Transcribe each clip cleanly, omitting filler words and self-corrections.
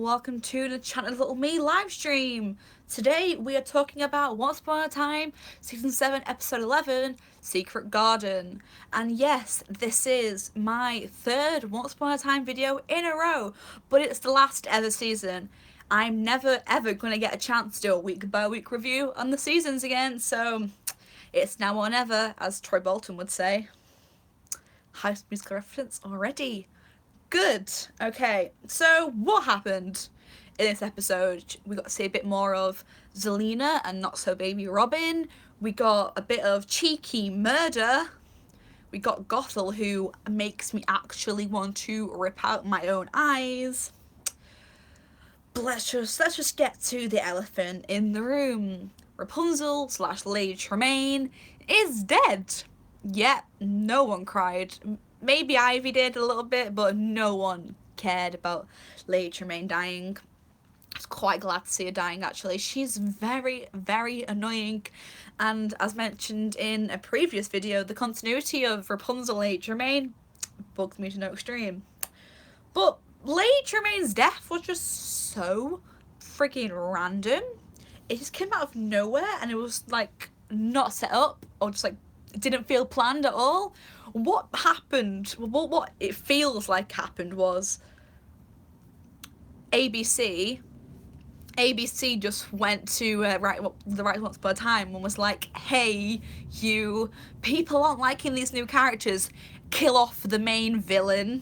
welcome to the Channel Little Me live stream. Today we are talking about Once Upon a Time, Season 7, Episode 11, Secret Garden. And yes, this is my third Once Upon a Time video in a row, but it's the last ever season. I'm never ever going to get a chance to do a week by week review on the seasons again, so it's now or never, as Troy Bolton would say. High Musical reference already. Good. Okay, so what happened in this episode? We got to see a bit more of Zelina and Not So Baby Robin. We got a bit of cheeky murder. We got Gothel, who makes me actually want to rip out my own eyes. But let's just get to the elephant in the room. Rapunzel / Lady Tremaine is dead. Yeah, no one cried. Maybe Ivy did a little bit, but no one cared about Lady Tremaine dying. I was quite glad to see her dying, actually. She's very, very annoying. And as mentioned in a previous video, the continuity of Rapunzel and Lady Tremaine bugs me to no extreme. But Lady Tremaine's death was just so freaking random. It just came out of nowhere and it was like not set up or just like it didn't feel planned at all. What happened, what it feels like happened was ABC just went to the Right Once Upon a Time and was like, hey, you people aren't liking these new characters, kill off the main villain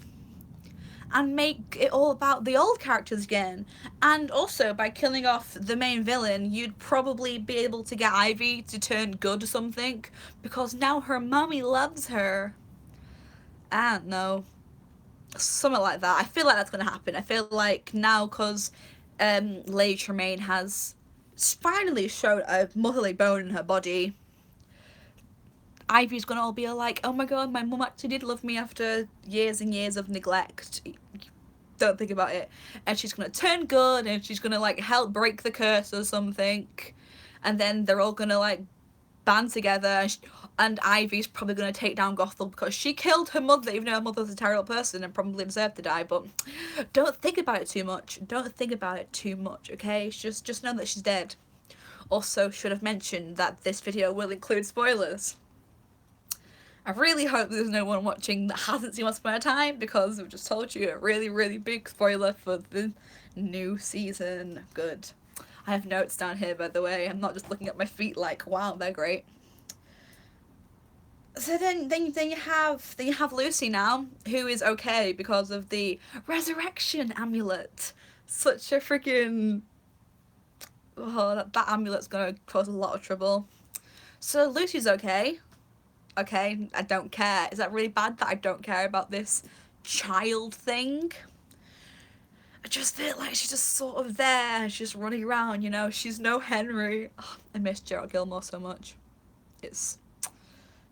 and make it all about the old characters again. And also, by killing off the main villain, you'd probably be able to get Ivy to turn good or something, because now her mummy loves her. I don't know. Something like that. I feel like that's going to happen. I feel like now, because Lady Tremaine has finally showed a motherly bone in her body, Ivy's gonna all be like, oh my god, my mum actually did love me after years and years of neglect. Don't think about it. And she's gonna turn good and she's gonna like help break the curse or something. And then they're all gonna like band together and Ivy's probably gonna take down Gothel because she killed her mother, even though her mother's a terrible person and probably deserved to die. But don't think about it too much. Don't think about it too much, okay? Just know that she's dead. Also, should have mentioned that this video will include spoilers. I really hope there's no one watching that hasn't seen Once Upon a Time, because I've just told you a really, really big spoiler for the new season. Good. I have notes down here, by the way. I'm not just looking at my feet like, wow, they're great. So then you have Lucy now, who is okay because of the resurrection amulet. Such a freaking that amulet's gonna cause a lot of trouble. So Lucy's okay. Okay, I don't care. Is that really bad that I don't care about this child thing? I just feel like she's just sort of there. She's just running around, you know. She's no Henry. Oh, I miss Gerald Gilmore so much. It's...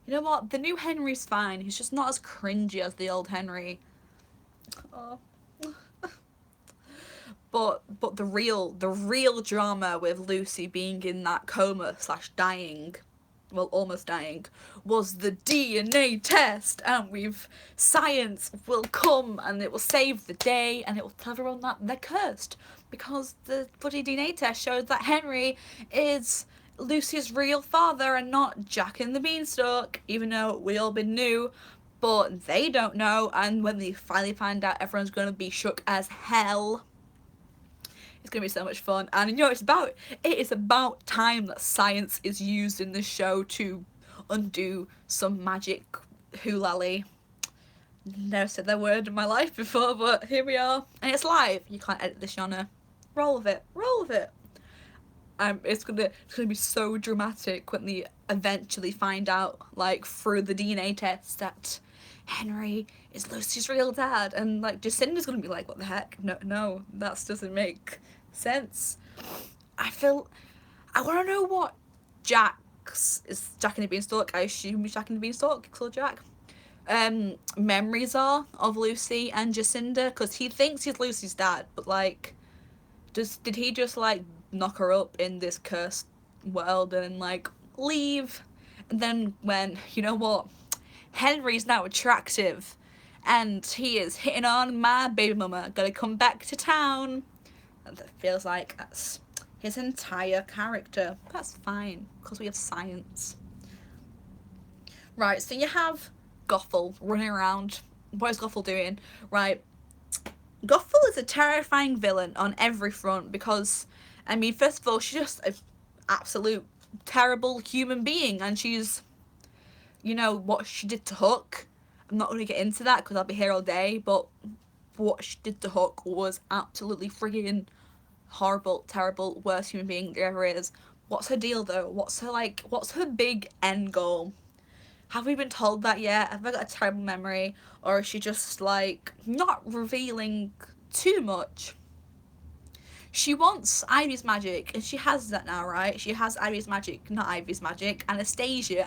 You know what? The new Henry's fine. He's just not as cringy as the old Henry. Oh. But the real drama with Lucy being in that coma / dying, well, almost dying, was the DNA test, and science will come and it will save the day and it will tell everyone that they're cursed, because the bloody DNA test showed that Henry is Lucy's real father and not Jack and the Beanstalk, even though we all been knew, but they don't know, and when they finally find out, everyone's going to be shook as hell. It's going to be so much fun. And you know what it's about? It is about time that science is used in this show to undo some magic hoolally. Never said that word in my life before, but here we are. And it's live. You can't edit this, Jonna. Roll with it. Roll with it. It's gonna be so dramatic when they eventually find out, like, through the DNA test, that Henry is Lucy's real dad, and like Jacinda's gonna be like, what the heck? No, that doesn't make sense. I wanna know what Jack's, is Jack and the Beanstalk, I assume he's Jack and the Beanstalk, called Jack, memories are of Lucy and Jacinda, because he thinks he's Lucy's dad, but like, did he just like knock her up in this cursed world and like leave? And then when, you know what, Henry's now attractive and he is hitting on my baby mama, gotta come back to town. That feels like that's his entire character. That's fine, because we have science. Right, so you have Gothel running around. What is Gothel doing? Right, Gothel is a terrifying villain on every front because, I mean, first of all, she's just an absolute terrible human being, and she's, you know, what she did to Hook. I'm not going to get into that because I'll be here all day, but what she did to Hook was absolutely friggin' horrible, terrible, worst human being there ever is. What's her deal though? What's her big end goal? Have we been told that yet? Have I got a terrible memory? Or is she just, like, not revealing too much? She wants Ivy's magic, and she has that now, right? She has Ivy's magic, not Ivy's magic. Anastasia,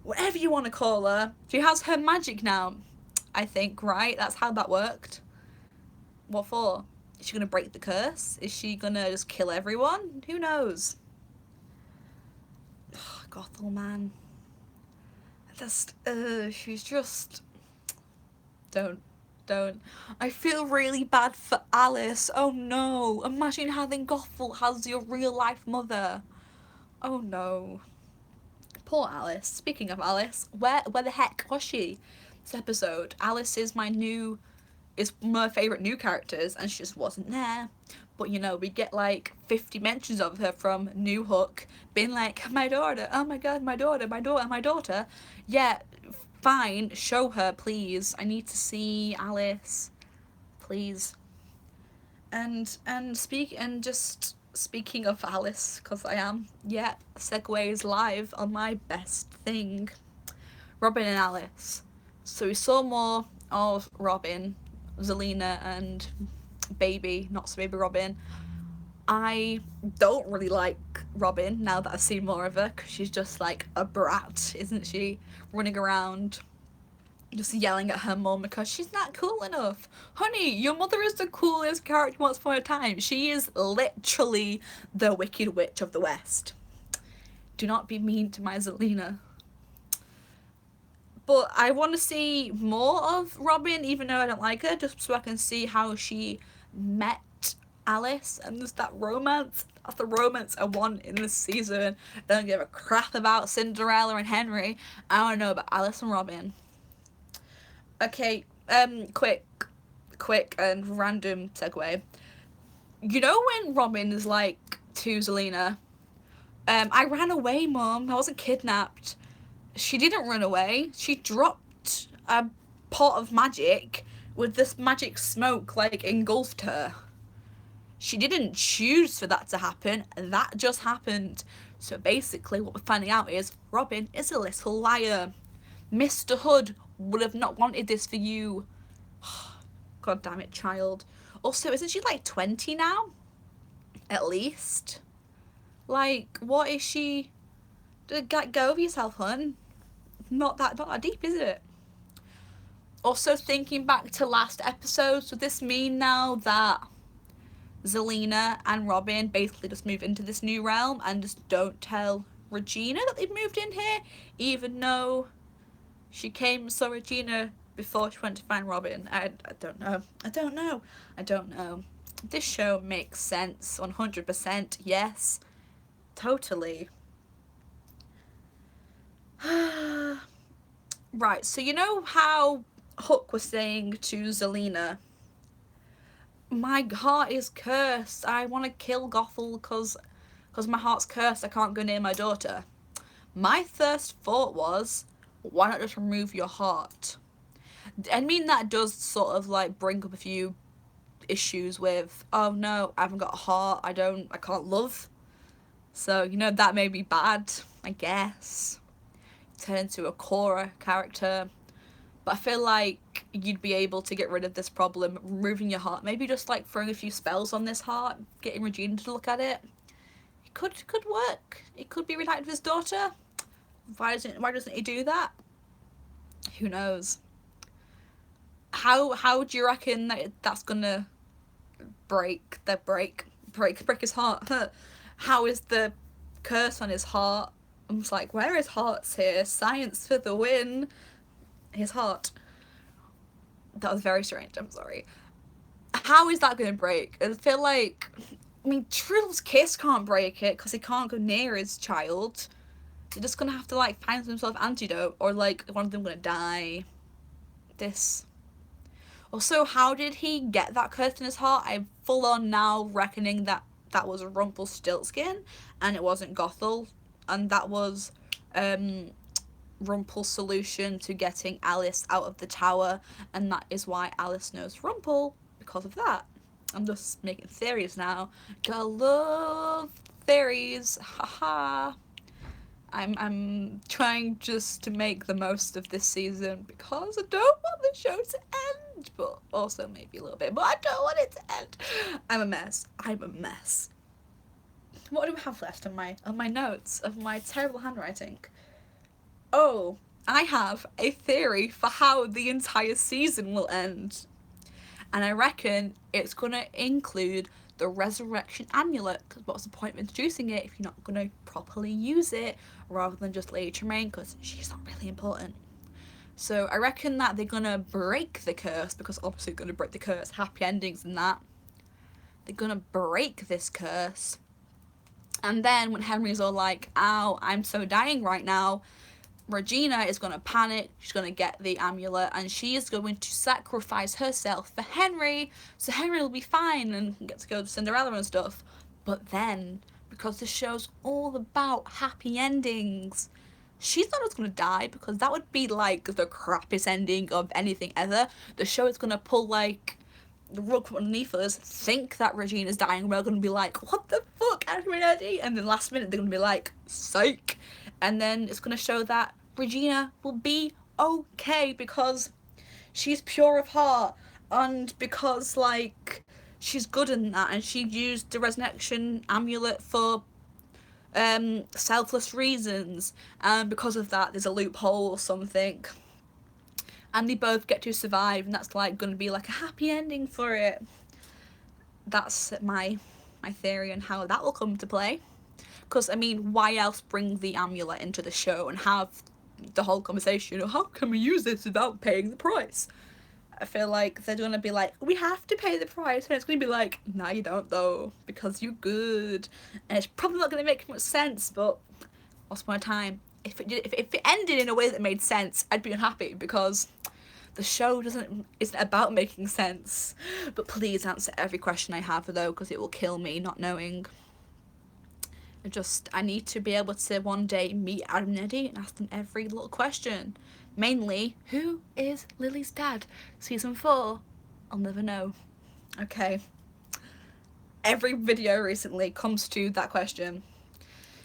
whatever you want to call her. She has her magic now, I think, right? That's how that worked. What for? Is she going to break the curse? Is she going to just kill everyone? Who knows? Ugh, Gothel, man. She's just... Don't. I feel really bad for Alice. Oh no. Imagine having Gothel as your real life mother. Oh no. Poor Alice. Speaking of Alice, where the heck was she this episode? Alice is my favourite new characters, and she just wasn't there. But you know, we get like 50 mentions of her from New Hook being like, my daughter, oh my god, my daughter. Yeah, fine, show her, please. I need to see Alice, please. And just speaking of Alice, because I am, yeah, segues live on my best thing. Robin and Alice. So we saw more of Robin, Zelina, and Baby, not so Baby Robin. I don't really like Robin now that I've seen more of her, because she's just like a brat, isn't she? Running around just yelling at her mum because she's not cool enough. Honey, your mother is the coolest character once upon a time. She is literally the Wicked Witch of the West. Do not be mean to my Zelina. But I want to see more of Robin, even though I don't like her, just so I can see how she met Alice and there's that romance. That's the romance I want in this season. I don't give a crap about Cinderella and Henry. I want to know about Alice and Robin. Okay, quick and random segue. You know when Robin is like to Zelina, I ran away, Mum. I wasn't kidnapped. She didn't run away. She dropped a pot of magic with this magic smoke like engulfed her. She didn't choose for that to happen. That just happened. So basically what we're finding out is Robin is a little liar. Mr. Hood would have not wanted this for you. God damn it, child. Also, isn't she like 20 now? At least. Like, what is she? Get go of yourself, hun. Not that deep, is it? Also, thinking back to last episode, so this mean now that Zelina and Robin basically just move into this new realm and just don't tell Regina that they've moved in here, even though she came and saw Regina before she went to find Robin. I don't know. This show makes sense, 100%, yes. Totally. Right, so you know how Hook was saying to Zelina, my heart is cursed, I want to kill Gothel because my heart's cursed, I can't go near my daughter. My first thought was, why not just remove your heart? I mean, that does sort of like bring up a few issues with, oh no, I haven't got a heart, I can't love. So, you know, that may be bad, I guess. Turn into a Korra character. But I feel like you'd be able to get rid of this problem, removing your heart. Maybe just like throwing a few spells on this heart, getting Regina to look at it. It could work. It could be reunited with his daughter. Why doesn't he do that? Who knows? How do you reckon that's gonna break his heart? How is the curse on his heart? I'm just like, where is hearts here? Science for the win. His heart. That was very strange, I'm sorry. How is that going to break? I feel like, I mean, Trill's kiss can't break it because he can't go near his child. They're just going to have to, like, find some sort of antidote, or, like, one of them going to die. This. Also, how did he get that curse in his heart? I'm full on now reckoning that that was Rumpelstiltskin and it wasn't Gothel, and that was Rumpel's solution to getting Alice out of the tower, and that is why Alice knows Rumpel, because of that. I'm just making theories now. Gotta love theories. Haha. I'm trying just to make the most of this season because I don't want the show to end, but also maybe a little bit, but I don't want it to end. I'm a mess. What do we have left on my notes of my terrible handwriting? Oh, I have a theory for how the entire season will end. And I reckon it's going to include the resurrection amulet, because what's the point of introducing it if you're not going to properly use it, rather than just Lady Tremaine, because she's not really important. So I reckon that they're going to break the curse, because obviously they're going to break the curse, happy endings and that. They're going to break this curse. And then when Henry's all like, ow, I'm so dying right now, Regina is going to panic, she's going to get the amulet, and she is going to sacrifice herself for Henry, so Henry will be fine and get to go to Cinderella and stuff. But then, because the show's all about happy endings, she's not just going to die, because that would be like the crappiest ending of anything ever. The show is going to pull like the rug underneath us, think that Regina's dying, we're going to be like, what the fuck, Admiralty? And then last minute they're going to be like, psych. And then it's going to show that Regina will be okay because she's pure of heart, and because, like, she's good in that, and she used the resurrection amulet for selfless reasons, and because of that there's a loophole or something, and they both get to survive, and that's like going to be like a happy ending for it. That's my theory on how that will come to play. Because, I mean, why else bring the amulet into the show and have the whole conversation of how can we use this without paying the price? I feel like they're going to be like, we have to pay the price, and it's going to be like, no, you don't though, because you're good. And it's probably not going to make much sense, but what's my time? If it ended in a way that made sense, I'd be unhappy, because the show isn't about making sense. But please answer every question I have though, because it will kill me not knowing. I need to be able to one day meet Adam and Eddie and ask them every little question. Mainly, who is Lily's dad? Season 4, I'll never know. Okay. Every video recently comes to that question.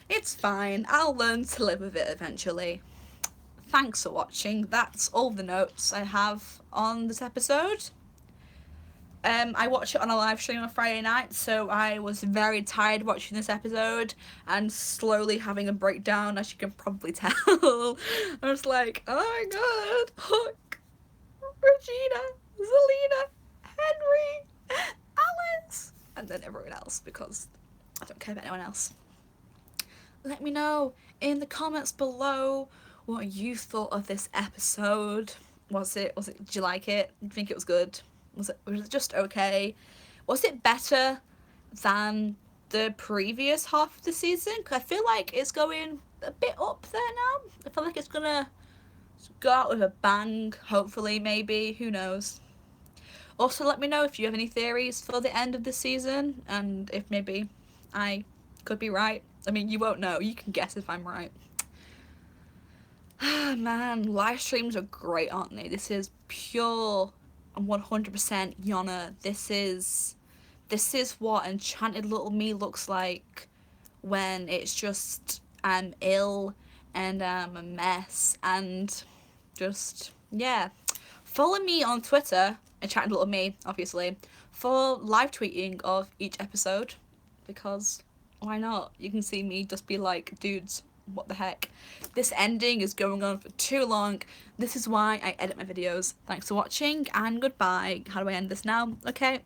It's fine, I'll learn to live with it eventually. Thanks for watching. That's all the notes I have on this episode. I watched it on a live stream on Friday night, so I was very tired watching this episode and slowly having a breakdown, as you can probably tell. I was like, oh my god, Hook, Regina, Zelina, Henry, Alice, and then everyone else, because I don't care about anyone else. Let me know in the comments below what you thought of this episode. Did you like it? Do you think it was good? Was it just okay? Was it better than the previous half of the season? Because I feel like it's going a bit up there now. I feel like it's gonna go out with a bang, hopefully, maybe. Who knows? Also, let me know if you have any theories for the end of the season, and if maybe I could be right. I mean, you won't know. You can guess if I'm right. Ah, man, live streams are great, aren't they? This is pure 100% Jonna. This is what enchanted little me looks like when it's just I'm ill and I'm a mess, and just, yeah. Follow me on Twitter, enchanted little me, obviously, for live tweeting of each episode, because why not? You can see me just be like, dudes, what the heck? This ending is going on for too long. This is why I edit my videos. Thanks for watching, and goodbye. How do I end this now? Okay,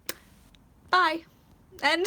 bye. And